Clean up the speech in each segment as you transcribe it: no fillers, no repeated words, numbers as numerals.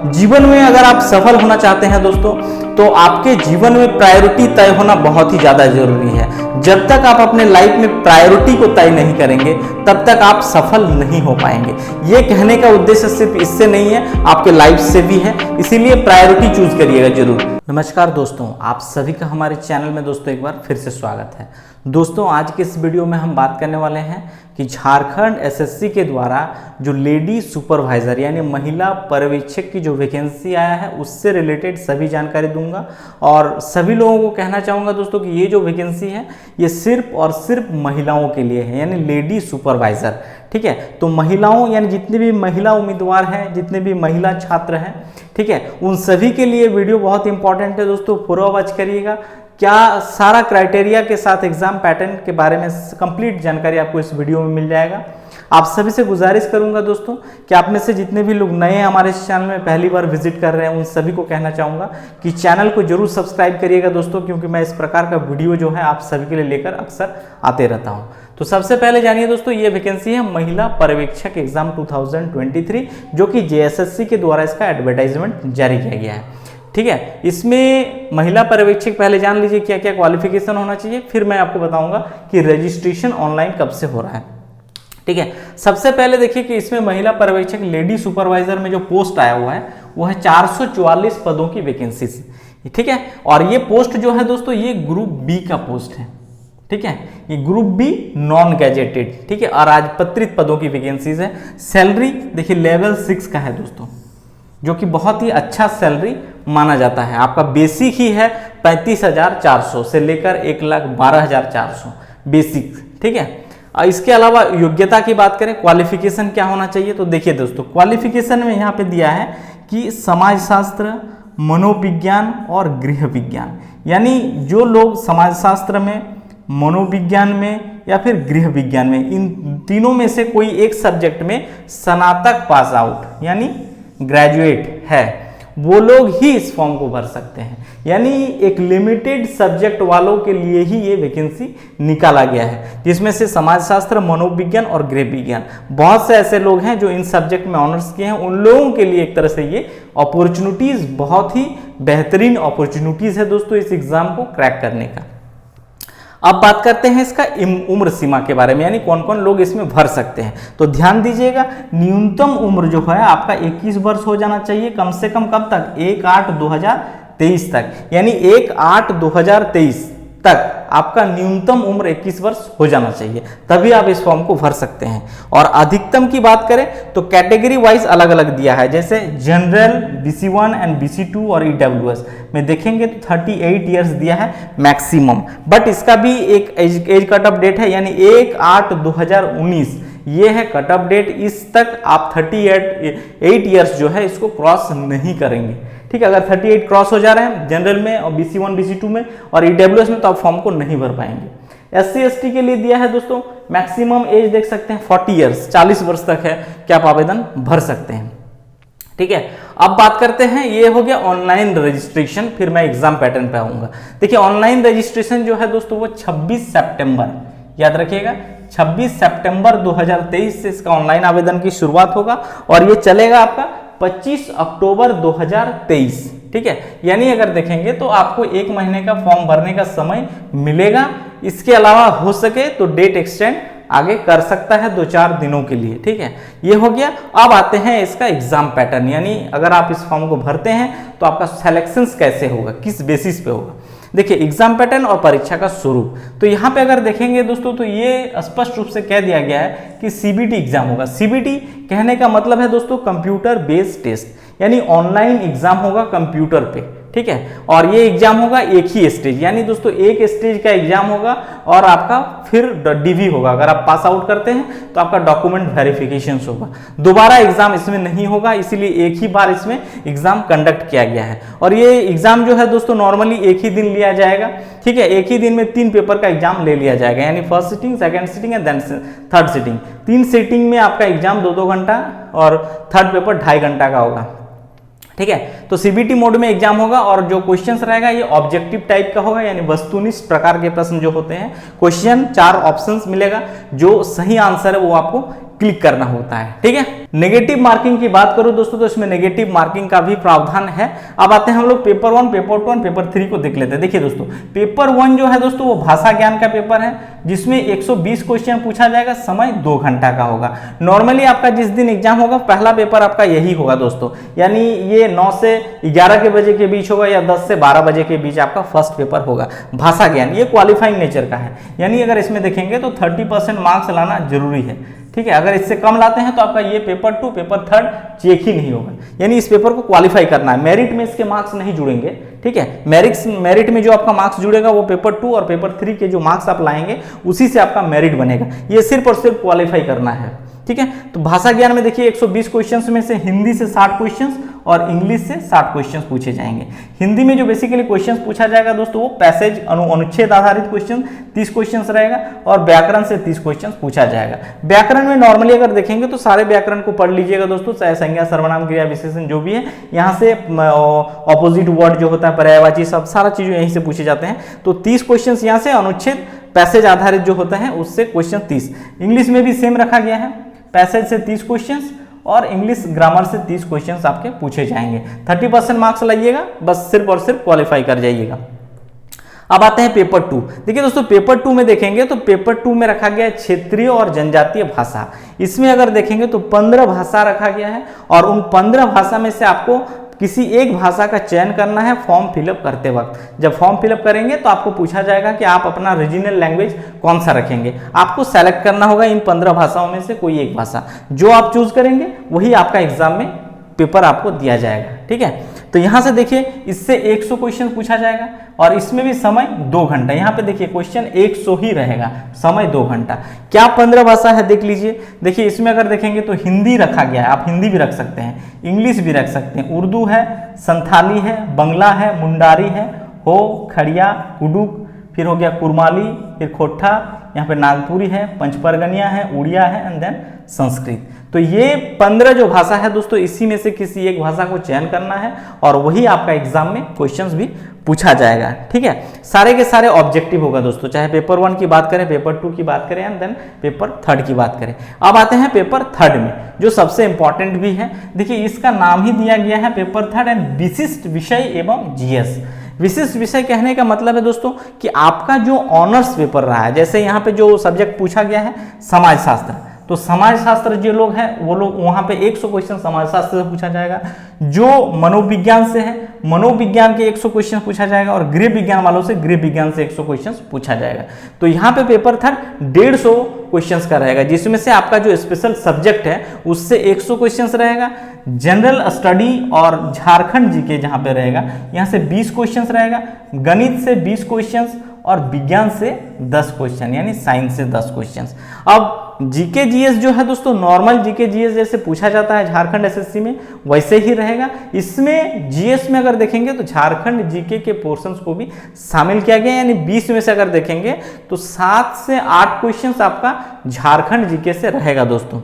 जीवन में अगर आप सफल होना चाहते हैं दोस्तों, तो आपके जीवन में प्रायोरिटी तय होना बहुत ही ज़्यादा जरूरी है। जब तक आप अपने लाइफ में प्रायोरिटी को तय नहीं करेंगे तब तक आप सफल नहीं हो पाएंगे। ये कहने का उद्देश्य सिर्फ इससे नहीं है, आपके लाइफ से भी है, इसीलिए प्रायोरिटी चूज करिएगा जरूर। नमस्कार दोस्तों, आप सभी का हमारे चैनल में दोस्तों एक बार फिर से स्वागत है। दोस्तों आज के इस वीडियो में हम बात करने वाले हैं कि झारखंड एसएससी के द्वारा जो लेडी सुपरवाइजर यानी महिला पर्यवेक्षक की जो वैकेंसी आया है उससे रिलेटेड सभी जानकारी दूंगा। और सभी लोगों को कहना चाहूँगा दोस्तों कि ये जो वैकेंसी है ये सिर्फ और सिर्फ महिलाओं के लिए है, यानी लेडी सुपरवाइजर। ठीक है, तो महिलाओं यानी जितने भी महिला उम्मीदवार हैं, जितने भी महिला छात्र हैं, ठीक है, उन सभी के लिए वीडियो बहुत इंपॉर्टेंट है दोस्तों। पूरा वॉच करिएगा। क्या सारा क्राइटेरिया के साथ एग्जाम पैटर्न के बारे में कंप्लीट जानकारी आपको इस वीडियो में मिल जाएगा। आप सभी से गुजारिश करूंगा दोस्तों कि आप में से जितने भी लोग नए हैं हमारे इस चैनल में पहली बार विजिट कर रहे हैं, उन सभी को कहना चाहूँगा कि चैनल को जरूर सब्सक्राइब करिएगा दोस्तों, क्योंकि मैं इस प्रकार का वीडियो जो है आप सभी के लिए लेकर अक्सर आते रहता हूँ। तो सबसे पहले जानिए दोस्तों, ये वैकेंसी है महिला पर्यवेक्षक एग्जाम 2023, जो कि जेएसएससी के द्वारा इसका एडवर्टाइजमेंट जारी किया गया है। ठीक है, इसमें महिला पर्यवेक्षक पहले जान लीजिए क्या क्या क्वालिफिकेशन होना चाहिए, फिर मैं आपको बताऊंगा कि रजिस्ट्रेशन ऑनलाइन कब से हो रहा है। ठीक है, सबसे पहले देखिए कि इसमें महिला पर्यवेक्षक लेडी सुपरवाइजर में जो पोस्ट आया हुआ है वो है 444 पदों की वैकेंसी। ठीक है, और ये पोस्ट जो है दोस्तों ये ग्रुप बी का पोस्ट है। ठीक है, ये ग्रुप बी नॉन गैजेटेड, ठीक है, और राजपत्रित पदों की वैकेंसीज है। सैलरी देखिए लेवल 6 का है दोस्तों, जो कि बहुत ही अच्छा सैलरी माना जाता है। आपका बेसिक ही है 35,400 से लेकर 1,12,400 बेसिक। ठीक है, इसके अलावा योग्यता की बात करें, क्वालिफिकेशन क्या होना चाहिए, तो देखिए दोस्तों क्वालिफिकेशन में यहाँ पे दिया है कि समाजशास्त्र, मनोविज्ञान और गृह विज्ञान, यानी जो लोग समाजशास्त्र में, मनोविज्ञान में या फिर गृह विज्ञान में, इन तीनों में से कोई एक सब्जेक्ट में स्नातक पास आउट यानी ग्रेजुएट है, वो लोग ही इस फॉर्म को भर सकते हैं। यानी एक लिमिटेड सब्जेक्ट वालों के लिए ही ये वैकेंसी निकाला गया है, जिसमें से समाजशास्त्र, मनोविज्ञान और गृह विज्ञान, बहुत से ऐसे लोग हैं जो इन सब्जेक्ट में ऑनर्स किए हैं, उन लोगों के लिए एक तरह से ये अपॉर्चुनिटीज बहुत ही बेहतरीन अपॉर्चुनिटीज है दोस्तों इस एग्जाम को क्रैक करने का। अब बात करते हैं इसका उम्र सीमा के बारे में, यानी कौन कौन लोग इसमें भर सकते हैं। तो ध्यान दीजिएगा, न्यूनतम उम्र जो है आपका 21 वर्ष हो जाना चाहिए, कम से कम कब तक, 1/8/2023 तक, यानी 1/8/2023 तक आपका न्यूनतम उम्र 21 वर्ष हो जाना चाहिए, तभी आप इस फॉर्म को भर सकते हैं। और अधिकतम की बात करें तो कैटेगरी वाइज अलग अलग दिया है, जैसे जनरल, BC1 एंड BC2 और EWS में देखेंगे तो 38 ईयर्स दिया है मैक्सिमम। बट इसका भी एक एज कट ऑफ डेट है, यानी 1/8/2019 ये है कट ऑफ डेट। इस तक आप 38 ईयर्स जो है इसको क्रॉस नहीं करेंगे। ठीक है, अगर 38 क्रॉस हो जा रहे हैं जनरल में और BC1 BC2 में और EWS में, तो आप फॉर्म को नहीं भर पाएंगे। SC ST के लिए दिया है दोस्तों मैक्सिमम एज देख सकते हैं 40 ईयर्स, 40 वर्ष तक है कि आप आवेदन भर सकते हैं। ठीक है, अब बात करते हैं, ये हो गया ऑनलाइन रजिस्ट्रेशन, फिर मैं एग्जाम पैटर्न पे आऊंगा। देखिए ऑनलाइन रजिस्ट्रेशन जो है दोस्तों वो 26 सितंबर, याद रखिएगा 26 सितंबर 2023 से इसका ऑनलाइन आवेदन की शुरुआत होगा और ये चलेगा आपका 25 अक्टूबर 2023। ठीक है, यानी अगर देखेंगे तो आपको 1 महीने का फॉर्म भरने का समय मिलेगा। इसके अलावा हो सके तो डेट एक्सटेंड आगे कर सकता है 2-4 दिनों के लिए। ठीक है, ये हो गया। अब आते हैं इसका एग्जाम पैटर्न, यानी अगर आप इस फॉर्म को भरते हैं तो आपका सिलेक्शन कैसे होगा, किस बेसिस पे होगा। देखिए एग्जाम पैटर्न और परीक्षा का स्वरूप, तो यहाँ पे अगर देखेंगे दोस्तों तो ये स्पष्ट रूप से कह दिया गया है कि CBT एग्जाम होगा। CBT कहने का मतलब है दोस्तों कंप्यूटर बेस्ड टेस्ट, यानी ऑनलाइन एग्जाम होगा कंप्यूटर पे। ठीक है, और ये एग्जाम होगा एक ही स्टेज, यानी दोस्तों एक स्टेज का एग्जाम होगा और आपका फिर DV होगा। अगर आप पास आउट करते हैं तो आपका डॉक्यूमेंट वेरिफिकेशन होगा। दोबारा एग्जाम इसमें नहीं होगा, इसीलिए एक ही बार इसमें एग्जाम कंडक्ट किया गया है। और ये एग्जाम जो है दोस्तों नॉर्मली एक ही दिन लिया जाएगा। ठीक है, एक ही दिन में 3 पेपर का एग्जाम ले लिया जाएगा, यानी first sitting, second sitting and then third sitting. 3 sitting में आपका एग्जाम 2-2 घंटा और थर्ड पेपर 2.5 घंटा का होगा। ठीक है, तो CBT मोड में एग्जाम होगा और जो क्वेश्चंस रहेगा ये ऑब्जेक्टिव टाइप का होगा, यानी वस्तुनिष्ठ प्रकार के प्रश्न जो होते हैं। क्वेश्चन 4 ऑप्शंस मिलेगा, जो सही आंसर है वो आपको क्लिक करना होता है। ठीक है, नेगेटिव मार्किंग की बात करूं दोस्तों तो इसमें नेगेटिव मार्किंग का भी प्रावधान है। अब आते हैं हम लोग पेपर 1, पेपर 2 और पेपर 3 को देख लेते हैं। देखिए दोस्तों, पेपर 1 जो है दोस्तों वो भाषा ज्ञान का पेपर है, जिसमें 120 क्वेश्चन पूछा जाएगा, समय 2 घंटा का होगा। नॉर्मली आपका जिस दिन एग्जाम होगा पहला पेपर आपका यही होगा दोस्तों, यानी ये 9 से 11 के बजे के बीच होगा या 10 से 12 बजे के बीच आपका फर्स्ट पेपर होगा भाषा ज्ञान। ये क्वालिफाइंग नेचर का है, यानी अगर इसमें देखेंगे तो 30% मार्क्स लाना जरूरी है। ठीक है, अगर इससे कम लाते हैं तो आपका ये पेपर 2, पेपर 3 चेक ही नहीं होगा, यानी इस पेपर को क्वालिफाई करना है। मेरिट में इसके मार्क्स नहीं जुड़ेंगे। ठीक है, मेरिट में जो आपका मार्क्स जुड़ेगा वो पेपर 2 और पेपर 3 के जो मार्क्स आप लाएंगे उसी से आपका मेरिट बनेगा। ये सिर्फ और सिर्फ क्वालिफाई करना है। ठीक है, तो भाषा ज्ञान में देखिए 120 क्वेश्चंस में से हिंदी से 60 क्वेश्चंस और इंग्लिश से 60 क्वेश्चंस पूछे जाएंगे। हिंदी में जो बेसिकली क्वेश्चंस पूछा जाएगा दोस्तों वो पैसेज अनुच्छेद आधारित क्वेश्चन 30 क्वेश्चंस रहेगा और व्याकरण से 30 क्वेश्चंस पूछा जाएगा। व्याकरण में नॉर्मली अगर देखेंगे तो सारे व्याकरण को पढ़ लीजिएगा दोस्तों, चाहे संज्ञा, सर्वनाम, क्रिया, विशेषण जो भी है, यहाँ से ऑपोजिट वर्ड जो होता है, पर्यायवाची, सब सारा चीज यहीं से पूछे जाते हैं। तो 30 क्वेश्चन यहाँ से, अनुच्छेद पैसेज आधारित जो होता है उससे क्वेश्चन 30। इंग्लिश में भी सेम रखा गया है, पैसेज से 30 क्वेश्चंस और इंग्लिश ग्रामर से 30 क्वेश्चंस आपके पूछे जाएंगे। 30% मार्क्स लाइएगा, बस सिर्फ और सिर्फ क्वालिफाई कर जाइएगा। अब आते हैं पेपर 2। देखिए दोस्तों, पेपर 2 में देखेंगे तो पेपर 2 में रखा गया है क्षेत्रीय और जनजातीय भाषा। इसमें अगर देखेंगे तो 15 भाषा रखा गया है और उन 15 भाषा में से आपको किसी एक भाषा का चयन करना है फॉर्म फिलअप करते वक्त। जब फॉर्म फिलअप करेंगे तो आपको पूछा जाएगा कि आप अपना रीजनल लैंग्वेज कौन सा रखेंगे। आपको सेलेक्ट करना होगा इन 15 भाषाओं में से कोई एक भाषा, जो आप चूज करेंगे वही आपका एग्जाम में पेपर आपको दिया जाएगा। ठीक है, तो यहां से देखिए इससे 100 क्वेश्चन पूछा जाएगा और इसमें भी समय 2 घंटा। यहाँ पे देखिए क्वेश्चन 100 ही रहेगा, समय 2 घंटा। क्या 15 भाषा है देख लीजिए। देखिए इसमें अगर देखेंगे तो हिंदी रखा गया है, आप हिंदी भी रख सकते हैं, इंग्लिश भी रख सकते हैं, उर्दू है, संथाली है, बंगला है, मुंडारी है, हो, खड़िया, कुडुक, फिर हो गया कुरमाली, फिर खोट्ठा, यहाँ पे नागपुरी है, पंचपरगनिया है, उड़िया है एंड देन संस्कृत। तो ये 15 जो भाषा है दोस्तों, इसी में से किसी एक भाषा को चयन करना है और वही आपका एग्जाम में क्वेश्चंस भी पूछा जाएगा। ठीक है, सारे के सारे ऑब्जेक्टिव होगा दोस्तों, चाहे पेपर 1 की बात करें, पेपर 2 की बात करें एंड देन पेपर 3 की बात करें। अब आते हैं पेपर 3 में, जो सबसे इंपॉर्टेंट भी है। देखिए इसका नाम ही दिया गया है पेपर 3 एंड विशिष्ट विषय एवं जीएस। विशिष्ट विषय कहने का मतलब है दोस्तों कि आपका जो ऑनर्स पेपर रहा है, जैसे यहाँ पे जो सब्जेक्ट पूछा गया है समाजशास्त्र, तो समाजशास्त्र जो लोग हैं वो लोग वहां पे 100 क्वेश्चन समाजशास्त्र से पूछा जाएगा। जो मनोविज्ञान से है, मनोविज्ञान के 100 क्वेश्चन पूछा जाएगा और गृह विज्ञान वालों से गृह विज्ञान से 100 क्वेश्चन पूछा जाएगा। तो यहाँ पे पेपर 3 150 क्वेश्चंस का रहेगा, जिसमें से आपका जो स्पेशल सब्जेक्ट है उससे 100 क्वेश्चंस रहेगा। जनरल स्टडी और झारखंड जीके जहां पे रहेगा यहाँ से 20 क्वेश्चंस रहेगा, गणित से 20 क्वेश्चंस और विज्ञान से 10 क्वेश्चन, यानी साइंस से 10 क्वेश्चंस। अब जीके जीएस जो है दोस्तों, नॉर्मल जीके जीएस जैसे पूछा जाता है झारखंड एसएससी में वैसे ही रहेगा। इसमें जीएस में अगर देखेंगे तो झारखंड जीके के पोर्शंस को भी शामिल किया गया, यानी 20 में से अगर देखेंगे तो 7 से 8 क्वेश्चंस आपका झारखंड जीके से रहेगा दोस्तों।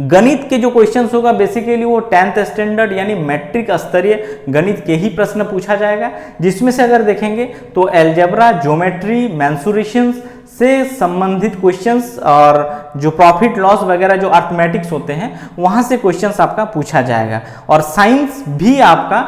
गणित के जो क्वेश्चंस होगा बेसिकली वो 10th स्टैंडर्ड यानी मैट्रिक स्तरीय गणित के ही प्रश्न पूछा जाएगा, जिसमें से अगर देखेंगे तो एलजेब्रा, ज्योमेट्री, मेंसुरेशंस से संबंधित क्वेश्चंस और जो प्रॉफिट लॉस वगैरह जो अर्थमेटिक्स होते हैं वहां से क्वेश्चंस आपका पूछा जाएगा। और साइंस भी आपका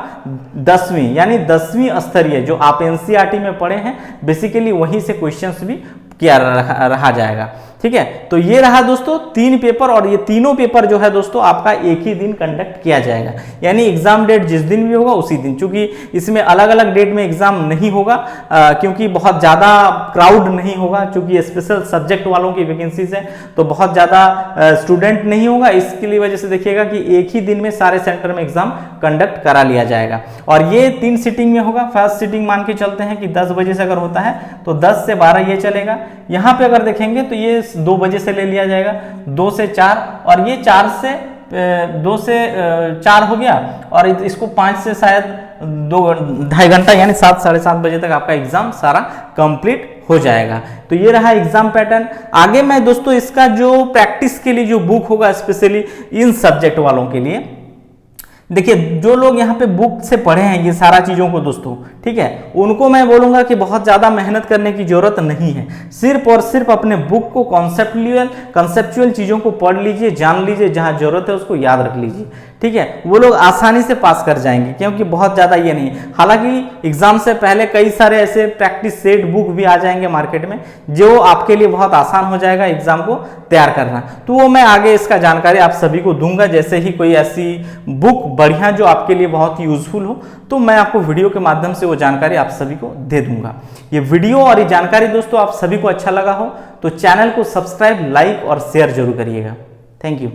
10वीं यानी 10वीं स्तरीय जो आप एनसीईआरटी में पढ़े हैं बेसिकली वहीं से क्वेश्चंस भी किया रहा जाएगा। ठीक है, तो ये रहा दोस्तों 3 पेपर और ये तीनों पेपर जो है दोस्तों आपका एक ही दिन कंडक्ट किया जाएगा, यानी एग्जाम डेट जिस दिन भी होगा उसी दिन। चूंकि इसमें अलग अलग डेट में एग्जाम नहीं होगा क्योंकि बहुत ज़्यादा क्राउड नहीं होगा, चूंकि स्पेशल सब्जेक्ट वालों की वैकेंसीज है तो बहुत ज़्यादा स्टूडेंट नहीं होगा। इसके लिए वजह से देखिएगा कि एक ही दिन में सारे सेंटर में एग्जाम कंडक्ट करा लिया जाएगा और ये 3 सीटिंग में होगा। फर्स्ट सीटिंग मान के चलते हैं कि 10 बजे से अगर होता है तो 10 से 12 ये चलेगा। यहाँ पे अगर देखेंगे तो ये 2 बजे से ले लिया जाएगा, 2 से 4 और ये 2 से 4 हो गया और इसको 5 से शायद 2-2.5 घंटा यानी 7 साढ़े 7 बजे तक आपका एग्जाम सारा कंप्लीट हो जाएगा। तो ये रहा एग्जाम पैटर्न। आगे मैं दोस्तों इसका जो प्रैक्टिस के लिए जो बुक होगा स्पेशली इन सब्जेक्ट वालों के लिए, देखिए जो लोग यहाँ पे बुक से पढ़े हैं ये सारा चीज़ों को दोस्तों, ठीक है, उनको मैं बोलूँगा कि बहुत ज़्यादा मेहनत करने की ज़रूरत नहीं है। सिर्फ और सिर्फ अपने बुक को कंसेप्चुअल चीज़ों को पढ़ लीजिए, जान लीजिए, जहाँ ज़रूरत है उसको याद रख लीजिए, ठीक है, वो लोग आसानी से पास कर जाएंगे, क्योंकि बहुत ज़्यादा ये नहीं है। हालांकि एग्जाम से पहले कई सारे ऐसे प्रैक्टिस सेट बुक भी आ जाएंगे मार्केट में, जो आपके लिए बहुत आसान हो जाएगा एग्जाम को तैयार करना। तो वो मैं आगे इसका जानकारी आप सभी को दूंगा, जैसे ही कोई ऐसी बुक बढ़िया जो आपके लिए बहुत यूजफुल हो, तो मैं आपको वीडियो के माध्यम से वो जानकारी आप सभी को दे दूंगा। ये वीडियो और ये जानकारी दोस्तों आप सभी को अच्छा लगा हो तो चैनल को सब्सक्राइब, लाइक और शेयर जरूर करिएगा। Thank you.